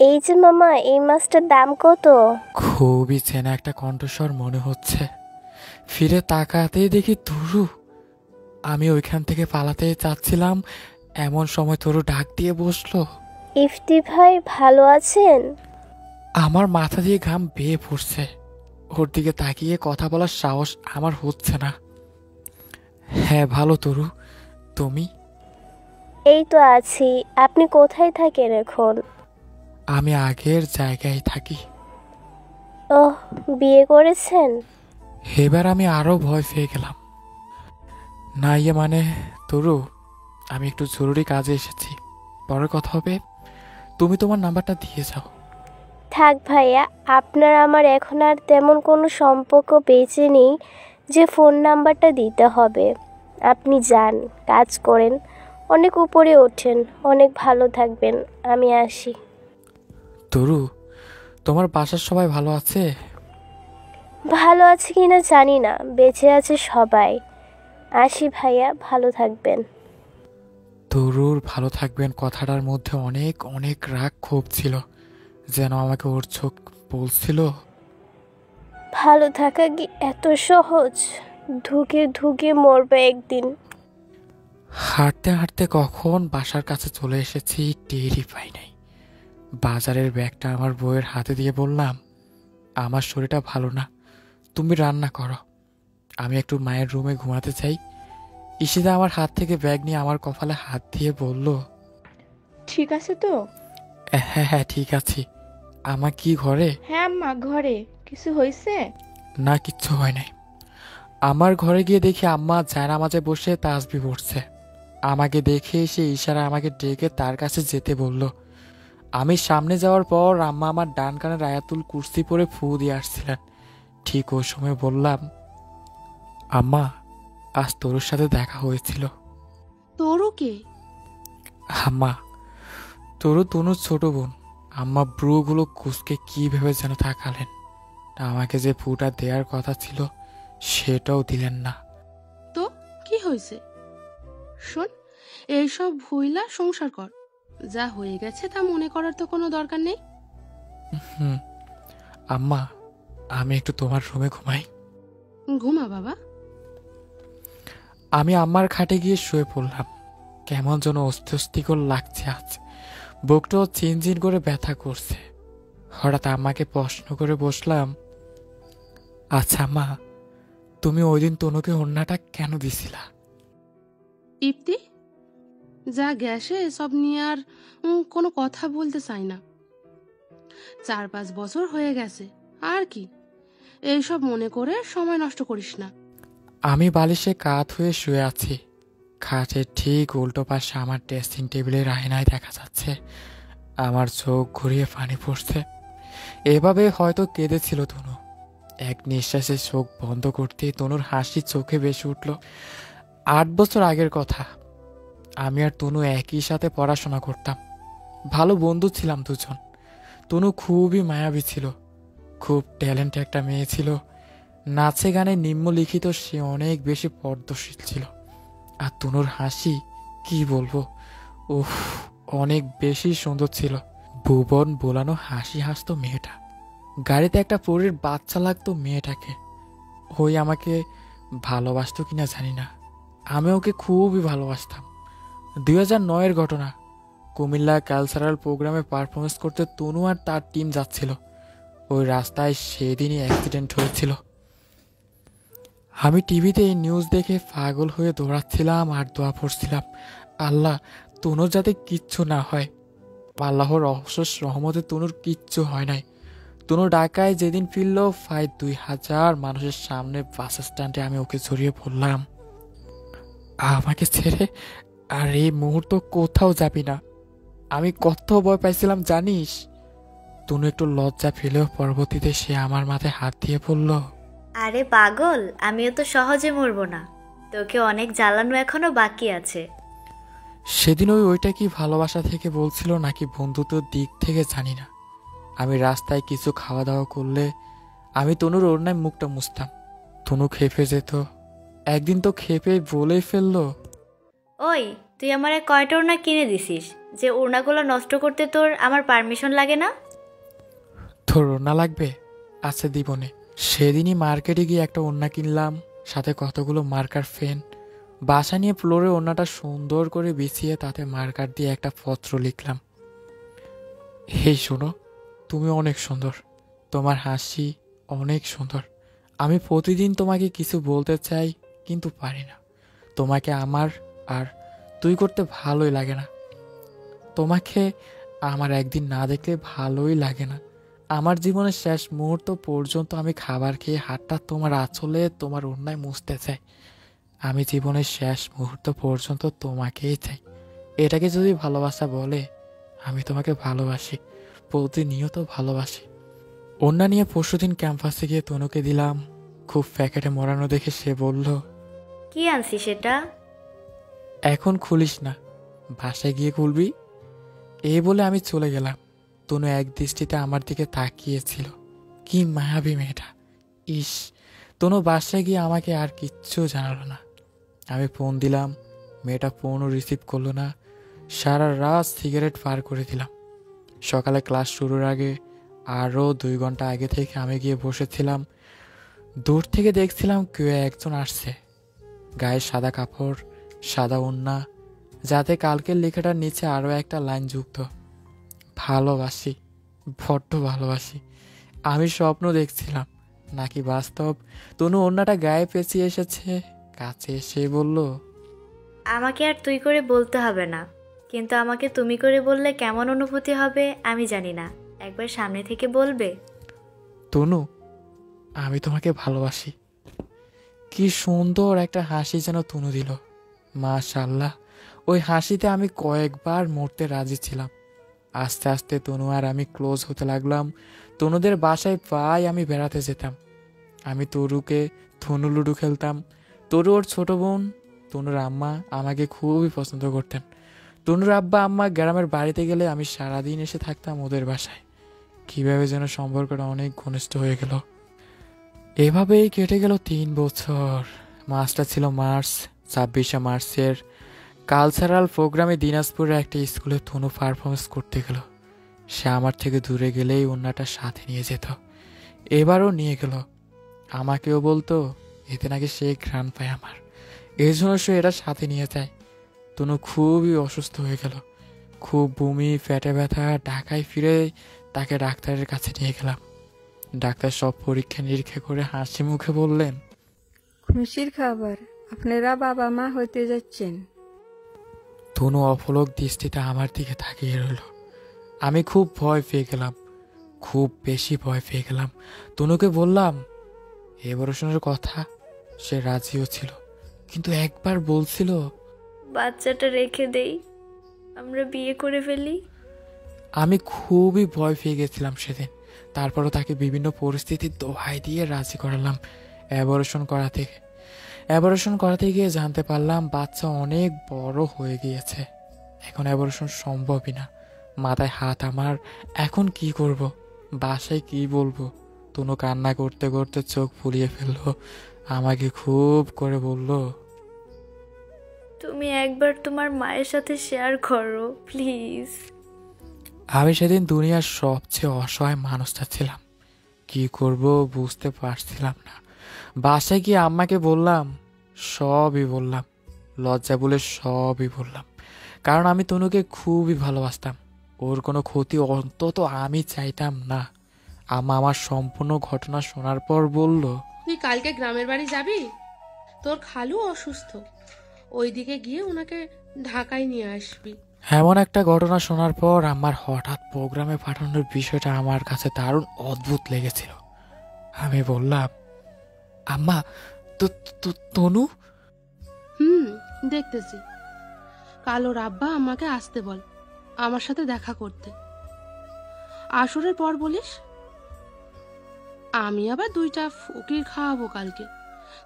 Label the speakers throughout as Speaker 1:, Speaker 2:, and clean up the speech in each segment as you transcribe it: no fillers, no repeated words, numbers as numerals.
Speaker 1: এই যে মামা, এই মাছটার দাম কত?
Speaker 2: খুবই চেনা একটা কণ্ঠস্বর মনে হচ্ছে। ফিরে তাকাতেই দেখি তরু। আমি ওইখান থেকে পালাতে চাচ্ছিলাম, এমন সময় তরু ডাক দিয়ে বসলো।
Speaker 1: ইফতি ভাই, ভালো আছেন?
Speaker 2: আমার মাথা দিয়ে ঘাম বেয়ে পড়ছে। ওর দিকে তাকিয়ে কথা বলার সাহস আমার হচ্ছে না। হ্যাঁ ভালো তরু, তুমি?
Speaker 1: এই তো আছি। আপনি কোথায় থাকেন এখন?
Speaker 2: আমি আগের জায়গায় থাকি।
Speaker 1: ওহ, বিয়ে করেছেন?
Speaker 2: এবার আমি আরো ভয় পেয়ে গেলাম। না মানে তরু, আমি একটু জরুরি কাজে এসেছি, পরে কথা হবে। তুমি তোমার নাম্বারটা দিয়ে যাও।
Speaker 1: থাক ভাইয়া, আপনার আমার এখন আর তেমন কোনো সম্পর্ক বেঁচে নেই যে ফোন নাম্বারটা দিতে হবে। আপনি যান, কাজ করেন, অনেক উপরে ওঠেন, অনেক ভালো থাকবেন। আমি আসি।
Speaker 2: তরু, তোমার বাসার সবাই ভালো আছে?
Speaker 1: ভালো আছে কিনা জানি না, বেঁচে আছে সবাই। আসি ভাইয়া, ভালো থাকবেন।
Speaker 2: তরুর ভালো থাকবেন কথাটার মধ্যে অনেক অনেক রাগ ক্ষোভ ছিল, যেন আমাকে ওর চোখ বলছিল।
Speaker 1: ভালো থাকা কি এত সহজ? ধুকে ধুকে মরবে একদিন।
Speaker 2: হাঁটতে হাঁটতে কখন বাসার কাছে চলে এসেছি টেরই পাই নাই। বাজারের ব্যাগটা আমার বউয়ের হাতে দিয়ে বললাম, আমার শরীরটা ভালো না, তুমি রান্না করো, আমি একটু মায়ের রুমে ঘুমাতে চাই। ঈশিতা আমার হাত থেকে ব্যাগ নিয়ে আমার কপালে হাত দিয়ে বলল,
Speaker 3: ঠিক আছে তো?
Speaker 2: হ্যাঁ হ্যাঁ ঠিক আছি। আমার কি ঘরে?
Speaker 3: হ্যাঁ আম্মা, ঘরে। কিছু হয়েছে?
Speaker 2: না, কিচ্ছু হয় নাই। আমার ঘরে গিয়ে দেখি আম্মা জায়নামাজে বসে তাসবিহ পড়ছে। আমাকে দেখে এসে ইশারা আমাকে ডেকে তার কাছে যেতে বলল। আমি সামনে যাওয়ার পর আম্মা আমার ডান কানের আয়াতুল কুরসি পরে ফু দিয়ে আসছিলেন। ঠিক ওই সময় বললাম, আম্মা, আজ তোর সাথে দেখা হয়েছিল।
Speaker 3: তোরও কে?
Speaker 2: আম্মা, তোরও তনুর ছোট বোন। আম্মা ব্রুগুলো কুচকে কি ভেবে যেন তাকালেন। আমাকে যে ফুটা দেওয়ার কথা ছিল সেটাও দিলেন না।
Speaker 4: তো কি হয়েছে? শোন, এইসব ভুইলা সংসার কর। যা হয়ে গেছে তা মনে করার তো কোনো দরকার নেই।
Speaker 2: হুম, আম্মা, আমি একটু তোমার রুমে ঘুমাই।
Speaker 4: ঘুমা বাবা।
Speaker 2: আমি আম্মার খাটে গিয়ে শুয়ে পড়লাম। কেমন যেন অস্বস্তিকর লাগছে আজ। বুকটাও চিনচিন করে ব্যথা করছে। হঠাৎ আম্মাকে প্রশ্ন করে বসলাম, আচ্ছা মা, তুমি ওই দিন তনুকে ওড়নাটা কেন দিছিলা?
Speaker 4: ইপ্তি, যা গ্যাসে সব নিয়ে আর কোনো কথা বলতে চাই না। 4-5 বছর হয়ে গেছে, আর কি এইসব মনে করে সময় নষ্ট করিস না।
Speaker 2: আমি বালিশে কাত হয়ে শুয়ে আছি। খাটের ঠিক উল্টো পাশে আমার ড্রেসিং টেবিলের আয়নায় দেখা যাচ্ছে আমার চোখ ঘুরিয়ে পানি পড়ছে। এভাবে হয়তো কেঁদেছিল তনু। এক নিঃশ্বাসে চোখ বন্ধ করতেই তনুর হাসি চোখে ভেসে উঠল। 8 বছর আগের কথা। আমি আর তনু একই সাথে পড়াশোনা করতাম। ভালো বন্ধু ছিলাম দুজন। তনু খুবই মায়াবী ছিল, খুব ট্যালেন্ট একটা মেয়ে ছিল। নাচে গানে নিম্নলিখিত, সে অনেক বেশি পর্দশীল ছিল। আর তনুর হাসি কি বলবো, উফ, অনেক বেশি সুন্দর ছিল। ভুবন বোলানো হাসি হাসতো মেয়েটা। গাড়িতে একটা পরীর বাচ্চা লাগতো মেয়েটাকে। ওই আমাকে ভালোবাসতো কিনা জানি না, আমি ওকে খুবই ভালোবাসতাম। 2009-এর ঘটনা। কুমিল্লা কালচারাল প্রোগ্রামে পারফরমেন্স করতে তনু আর তার টিম যাচ্ছিল। ওই রাস্তায় সেদিনই অ্যাক্সিডেন্ট হয়েছিল। আমি টিভিতে এই নিউজ দেখে পাগল হয়ে দৌড়াচ্ছিলাম আর দোয়া পড়ছিলাম, আল্লাহ, তনুর যাতে কিচ্ছু না হয়। আল্লাহর অশেষ রহমতে তনুর কিচ্ছু হয় নাই। তনু ঢাকায় যেদিন ফিরল, প্রায় 2000 মানুষের সামনে বাস স্ট্যান্ডে আমি ওকে জড়িয়ে পড়লাম। আমাকে ছেড়ে আর এই মুহূর্ত কোথাও যাবি না। আমি কত ভয় পাইছিলাম জানিস? তনু একটু লজ্জা পেলেও পরবর্তীতে সে আমার মাথায় হাত দিয়ে পড়ল,
Speaker 5: আরে পাগল, আমিও তো সহজে মরবো না। তোকে অনেক জ্বালানো এখনো বাকি আছে।
Speaker 2: সেদিন ওইটা কি ভালোবাসা থেকে বলছিল নাকি বন্ধুত্বের দিক থেকে জানি না। আমি রাস্তায় কিছু খাওয়া দাওয়া করলে আমি তনুর ওড়নায় মুখটা মুছতাম। তনু খেপে যেত। একদিন তো খেপে বলেই ফেললো,
Speaker 5: ওই, তুই আমারে কয়টা ওড়না কিনে দিছিস? যে ওড়নাগুলো নষ্ট করতে তোর আমার পারমিশন লাগে না?
Speaker 2: তোর ওড়না লাগবে? আচ্ছা দিবনে। সেদিনই মার্কেটে গিয়ে একটা ওড়না কিনলাম, সাথে কতগুলো মার্কার পেন। বাসা নিয়ে ফ্লোরে ওড়নাটা সুন্দর করে বিছিয়ে তাতে মার্কার দিয়ে একটা পত্র লিখলাম। এই শোনো, তুমি অনেক সুন্দর, তোমার হাসি অনেক সুন্দর। আমি প্রতিদিন তোমাকে কিছু বলতে চাই কিন্তু পারি না। তোমাকে আমার আর তুই করতে ভালোই লাগে না। তোমাকে আমার একদিন না দেখলে ভালোই লাগে না। আমার জীবনের শেষ মুহূর্ত পর্যন্ত আমি খাবার খেয়ে হাতটা তোমার আঁচলে তোমার ওড়নায় মুছতে চাই। আমি জীবনের শেষ মুহূর্ত পর্যন্ত তোমাকেই চাই। এটাকে যদি ভালোবাসা বলে, আমি তোমাকে ভালোবাসি, প্রতিনিয়ত ভালোবাসি। ওড়না নিয়ে পরশুদিন ক্যাম্পাসে গিয়ে তনুকে দিলাম। খুব প্যাকেটে মোড়ানো দেখে সে বলল,
Speaker 5: কি আনছি সেটা?
Speaker 2: এখন খুলিস না, বাসায় গিয়ে খুলবি। এই বলে আমি চলে গেলাম। তনু এক দৃষ্টিতে আমার দিকে তাকিয়েছিল। কি মায়াবী মেয়েটা! ইস! তনু বাসায় গিয়ে আমাকে আর কিচ্ছু জানালো না। আমি ফোন দিলাম, মেয়েটা ফোনও রিসিভ করলো না। সারা রাত সিগারেট পার করে দিলাম। সকালে ক্লাস শুরুর আগে আরও 2 ঘন্টা আগে থেকে আমি গিয়ে বসেছিলাম। দূর থেকে দেখছিলাম কেউ একজন আসছে, গায়ে সাদা কাপড়, সাদা ওড়না, যাতে কালকের লেখাটার নিচে আরও একটা লাইন যুক্ত, ভালোবাসি, বড্ড ভালোবাসি। আমি স্বপ্ন দেখছিলাম নাকি বাস্তব? তনু ওড়নাটা গায়ে পেঁচিয়ে এসেছে, কাছে এসে বলল,
Speaker 5: আমাকে আর তুই করে বলতে হবে না, কিন্তু আমাকে তুমি করে বললে কেমন অনুভূতি হবে আমি জানি না। একবার সামনে থেকে বলবে?
Speaker 2: তনু, আমি তোমাকে ভালোবাসি। কি সুন্দর একটা হাসি যেন তনু দিল। মাশাআল্লাহ, ওই হাসিতে আমি কয়েকবার মরতে রাজি ছিলাম। আস্তে আস্তে তনু আর আমি ক্লোজ হতে লাগলাম। তনুদের বাসায় প্রায় আমি বেড়াতে যেতাম। আমি তনু লুডো খেলতাম। তনু ওর ছোট বোন, তনুর আম্মা আমাকে খুবই পছন্দ করতেন। তনুর আব্বা আম্মা গ্রামের বাড়িতে গেলে আমি সারাদিন এসে থাকতাম ওদের বাসায়। কিভাবে যেন সম্পর্কটা অনেক ঘনিষ্ঠ হয়ে গেল। এভাবেই কেটে গেল 3 বছর। মাসটা ছিল মার্চ। 26শে মার্চের কালচারাল প্রোগ্রামে দিনাজপুরের একটা স্কুলে তনু পারফরমেন্স করতে গেল। সে আমার থেকে দূরে গেলেই ওড়নাটা সাথে নিয়ে যেত। এবারও নিয়ে গেল। আমাকেও বলতো এতে নাকি সে ঘ্রাণ পায় আমার, এই জন্য সে এটা সাথে নিয়ে যায়। তনু খুবই অসুস্থ হয়ে গেল, খুব বমি, পেটে ব্যথা। ঢাকায় ফিরে তাকে ডাক্তারের কাছে নিয়ে গেলাম। ডাক্তার সব পরীক্ষা নিরীক্ষা করে হাসি মুখে বললেন,
Speaker 6: খুশির খবর, আপনারা বাবা মা হতে যাচ্ছেন।
Speaker 2: তনু অপলক দৃষ্টিতে আমার দিকে তাকিয়ে রইল। আমি খুব ভয় পেয়ে গেলাম, খুব বেশি ভয় পেয়ে গেলাম। তনুকে বললাম এবরেশনের কথা। সে রাজিও ছিল, কিন্তু একবার বলছিল,
Speaker 5: বাচ্চাটা রেখে দেই, আমরা বিয়ে করে ফেলি।
Speaker 2: আমি খুবই ভয় পেয়ে গেছিলাম সেদিন। তারপরও তাকে বিভিন্ন পরিস্থিতির দোহাই দিয়ে রাজি করালাম অ্যাবর্শন করাতে গিয়ে জানতে পারলাম বাচ্চা অনেক বড় হয়ে গিয়েছে। এখন অ্যাবর্শন সম্ভবই না। মাথায় হাত আমার। এখন কি করব, বাসায় কি বলবো? তনু কান্না করতে করতে চোখ ফুলিয়ে ফেললো। আমাকে খুব করে বলল,
Speaker 5: তুমি একবার তোমার মায়ের সাথে শেয়ার করো প্লিজ।
Speaker 2: আমি সেদিন দুনিয়ার সবচেয়ে অসহায় মানুষটা ছিলাম। কি করব বুঝতে পারছিলাম না। বাসায় গিয়ে আম্মাকে বললাম, সবই বললাম, লজ্জা বলে সবই বললাম। কারণ আমি তনুকে খুবই ভালোবাসতাম। ওর কোনো ক্ষতি অন্তত আমি চাইতাম না। আম্মা আমার সম্পূর্ণ ঘটনা শোনার পর বলল,
Speaker 4: তুই কালকে গ্রামের বাড়ি যাবি? তোর খালু অসুস্থ, ওইদিকে গিয়ে ওনাকে ঢাকায় নিয়ে আসবি।
Speaker 2: এমন একটা ঘটনা শোনার পর আমার হঠাৎ প্রোগ্রামে পাঠানোর বিষয়টা আমার কাছে দারুণ অদ্ভুত লেগেছিল। আমি বললাম, আম্মা, তনু?
Speaker 4: দেখতেছি। কাল ওর আব্বা আমাকে আসতে বল, আমার সাথে দেখা করতে। আসরের পর বলিস। আমি আবার 2টা ফকির খাওয়াবো কালকে।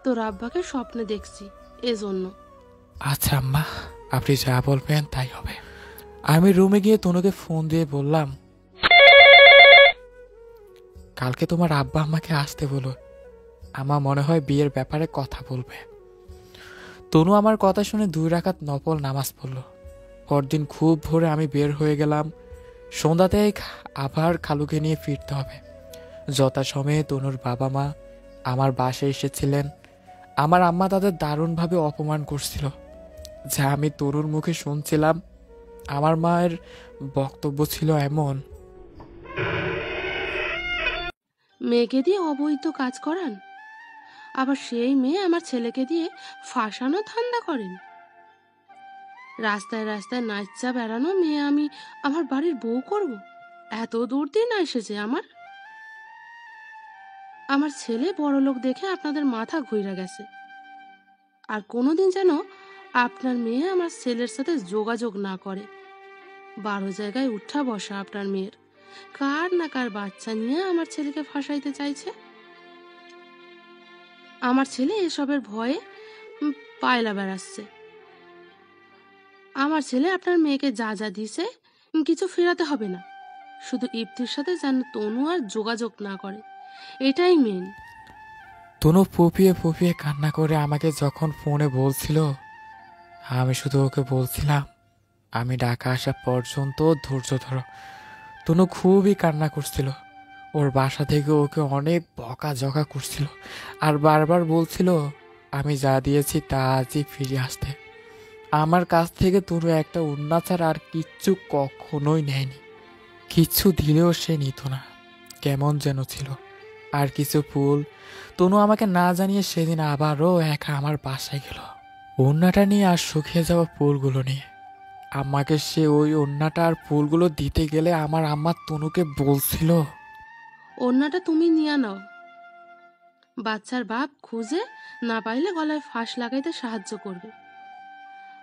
Speaker 4: তোর আব্বাকে স্বপ্নে দেখছি, এজন্য।
Speaker 2: আচ্ছা আম্মা, আপনি যা বলবেন তাই হবে। আমি রুমে গিয়ে তনুকে ফোন দিয়ে বললাম, কালকে তোমার আব্বা আমাকে আসতে বলো। আমার মনে হয় বিয়ের ব্যাপারে কথা বলবে। তনু আমার কথা শুনে 2 রাকাত নফল নামাজ পড়ল। পরদিন খুব ভোরে আমি বের হয়ে গেলাম। সন্ধ্যাতে আবার খালুকে নিয়ে ফিরতে হবে। যথাসময়ে তনুর বাবা মা আমার বাসায় এসেছিলেন। আমার আম্মা তাদের দারুণভাবে অপমান করছিল, যা আমি তনুর মুখে শুনছিলাম। আমার মায়ের বক্তব্য ছিল এমন,
Speaker 4: মেয়েকে দিয়ে অবৈধ কাজ করান, আবার সেই মেয়ে আমার ছেলেকে দিয়ে ফাঁসানো ধান্দা করেন। রাস্তায় রাস্তায় নাচা বেড়ানো মেয়ে আমি আমার বাড়ির বউ করব? এত দূর দিয়ে না এসেছে আমার ছেলে বড় লোক দেখে আপনাদের মাথা ঘুরে গেছে। আর কোনোদিন যেন আপনার মেয়ে আমার ছেলের সাথে যোগাযোগ না করে। 12 জায়গায় উঠা বসা আপনার মেয়ের। কার না কার বাচ্চা নিয়ে আমার ছেলেকে ফাঁসাইতে চাইছে। আমার ছেলে এসবের ভয়ে পায়লা বেড়াচ্ছে। আমার ছেলে আপনার মেয়েকে যা যা দিছে কিছু ফেরাতে হবে না, শুধু ইপ্তির সাথে যেন তনু আর যোগাযোগ না করে, এটাই মেন।
Speaker 2: তনু ফুপিয়ে ফুপিয়ে কান্না করে আমাকে যখন ফোনে বলছিল, আমি শুধু ওকে বলছিলাম, আমি ঢাকা আসা পর্যন্ত ধৈর্য ধরো। তনু খুবই কান্না করছিল। ওর বাসা থেকে ওকে অনেক বকাঝকা করছিল আর বারবার বলছিল আমি যা দিয়েছি তা আজই ফিরে আসতে। আমার কাছ থেকে তনু একটা উন্না ছাড়া আর কিচ্ছু কখনোই নেয়নি। কিচ্ছু দিলেও সে নিত না, কেমন যেন ছিল। আর কিছু ফুল তনু আমাকে না জানিয়ে সেদিন আবারও একা আমার বাসায় গেল, ওড়নাটা নিয়ে আর শুকিয়ে যাওয়া ফুলগুলো নিয়ে। আমাকে সে ওই ওড়নাটা আর ফুলগুলো দিতে গেলে আমার আম্মা তনুকে বলছিল,
Speaker 4: ওড়নাটা তুমি নিয়ে নাও, বাচ্চার বাপ খুঁজে না পাইলে গলায় ফাঁস লাগাইতে সাহায্য করবে।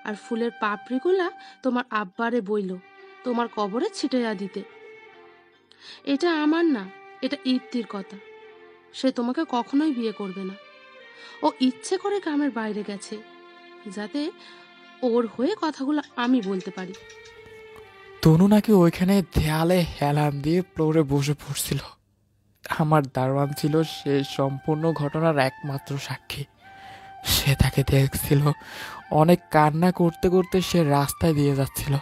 Speaker 4: আর ফুলের পাপড়িগুলা তোমার আব্বারে বইল তোমার কবরে ছিটাইয়া দিতে। এটা আমার না, এটা ইপ্তির কথা। সে তোমাকে কখনোই বিয়ে করবে না। ও ইচ্ছে করে গ্রামের বাইরে গেছে যাতে ওর হয়ে কথাগুলো আমি বলতে পারি।
Speaker 2: তনু নাকি ওইখানে দেয়ালে হেলান দিয়ে ফ্লোরে বসে পড়ছিল। আমার দারোয়ান ছিল সে সম্পূর্ণ ঘটনার একমাত্র সাক্ষী। সে তাকে দেখছিল। অনেক কান্না করতে করতে সে রাস্তায় দিয়ে যাচ্ছিল।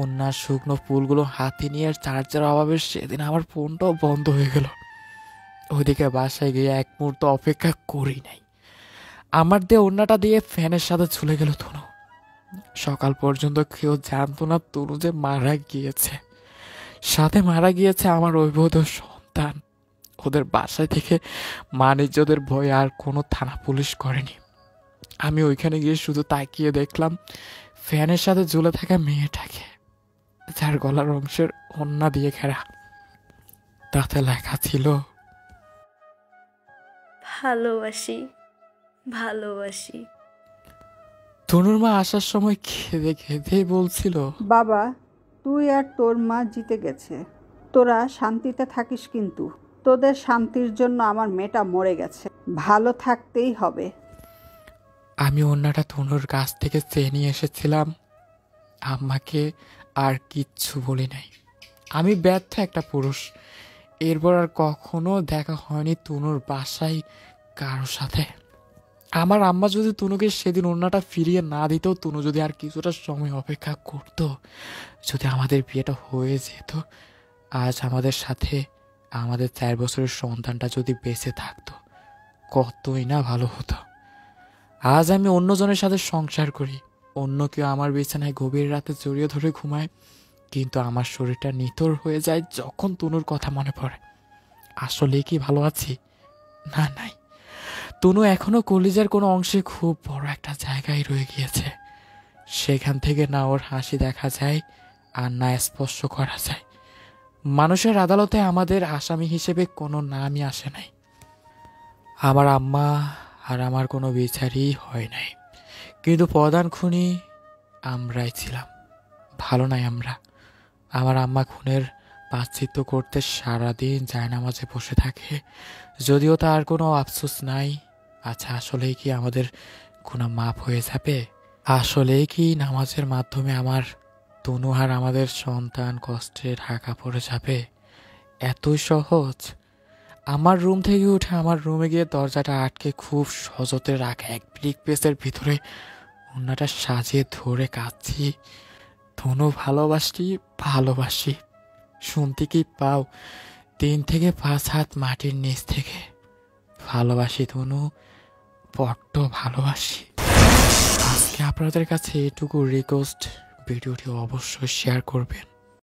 Speaker 2: অন্য শুকনো ফুলগুলো হাতে নিয়ে চার্জার অভাবে সেদিন আমার ফোনটাও বন্ধ হয়ে গেল। ওইদিকে বাসায় গিয়ে এক মুহূর্ত অপেক্ষা করি নাই, আমার দিয়ে ওড়নাটা দিয়ে ফ্যানের সাথে ঝুলে গেল তনু। সকাল পর্যন্ত কেউ জানতো না তনু যে মারা গিয়েছে। সাথে মারা গিয়েছে আমার অবিবাহিত সন্তান। ওদের বাসায় থেকে মানিজ্যদের ভয়ে আর কোনো থানা পুলিশ করেনি। আমি ওইখানে গিয়ে শুধু তাকিয়ে দেখলাম ফ্যানের সাথে ঝুলে থাকা মেয়েটাকে, যার গলার অংশের ওড়না দিয়ে ঘেরা। তাতে লেখা ছিল,
Speaker 5: ভালোবাসি, ভালোবাসি।
Speaker 2: তনুর মা আসার সময় খেদে খেদেই বলছিল,
Speaker 7: বাবা, তুই আর তোর মা জিতে গেছে, তোরা শান্তিতে থাকিস, কিন্তু তোদের শান্তির জন্য আমার মেয়েটা মরে গেছে, ভালো থাকতেই হবে।
Speaker 2: আমি ওড়নাটা তনুর কাছ থেকে চেয়ে নিয়ে এসেছিলাম। আম্মাকে আর কিচ্ছু বলি নাই। আমি ব্যর্থ একটা পুরুষ। এরপর আর কখনো দেখা হয়নি তনুর বাসায় কারো সাথে। আমার আম্মা যদি তনুকে সেদিন ওড়নাটা ফিরিয়ে না দিত, তনু যদি আর কিছুটা সময় অপেক্ষা করত, যদি আমাদের বিয়েটা হয়ে যেত, আজ আমাদের সাথে আমাদের 4 বছরের সন্তানটা যদি বেঁচে থাকতো, কতই না ভালো হতো। আজ আমি অন্যজনের সাথে সংসার করি, অন্য কেউ আমার বিছানায় গভীর রাতে জড়িয়ে ধরে ঘুমায়, কিন্তু আমার শরীরটা নিথর হয়ে যায় যখন তনুর কথা মনে পড়ে। আসলে কি ভালো আছি? না, নাই। তনু এখনো কলিজার কোনো অংশে খুব বড় একটা জায়গায় রয়ে গিয়েছে। সেখান থেকে না ওর হাসি দেখা যায় আর না স্পর্শ করা যায়। মানুষের আদালতে আমাদের আসামি হিসেবে কোনো নামই আসে নাই। আমার আম্মা আর আমার কোনো বিচারই হয় নাই, কিন্তু প্রধান খুনি আমরাই ছিলাম। ভালো নাই আমরা। আমার আম্মা খুনের প্রায়শ্চিত্ত করতে সারাদিন জায়নামাজে বসে থাকে, যদিও তার কোনো আফসোস নাই। আচ্ছা, আসলেই কি আমাদের গুনাহ মাফ হয়ে যাবে? আসলেই কি নামাজের মাধ্যমে আমার তনু আর আমাদের সন্তান কষ্টে ঢাকা পড়ে যাবে? এতই সহজ? আমার রুম থেকে উঠে আমার রুমে গিয়ে দরজাটা আটকে খুব সযত্নে রাখা এক ব্রিক পেসের ভিতরে ওড়নাটা সাজিয়ে ধরে কাঁদছি। ধনু ভালোবাসি ভালোবাসি শুনতে কি পাও 3 থেকে 5 হাত মাটির নিচ থেকে ভালোবাসি ধনু, বড্ড ভালোবাসি। আজকে আপনাদের কাছে এটুকু রিকোয়েস্ট, ভিডিওটি অবশ্যই শেয়ার করবেন।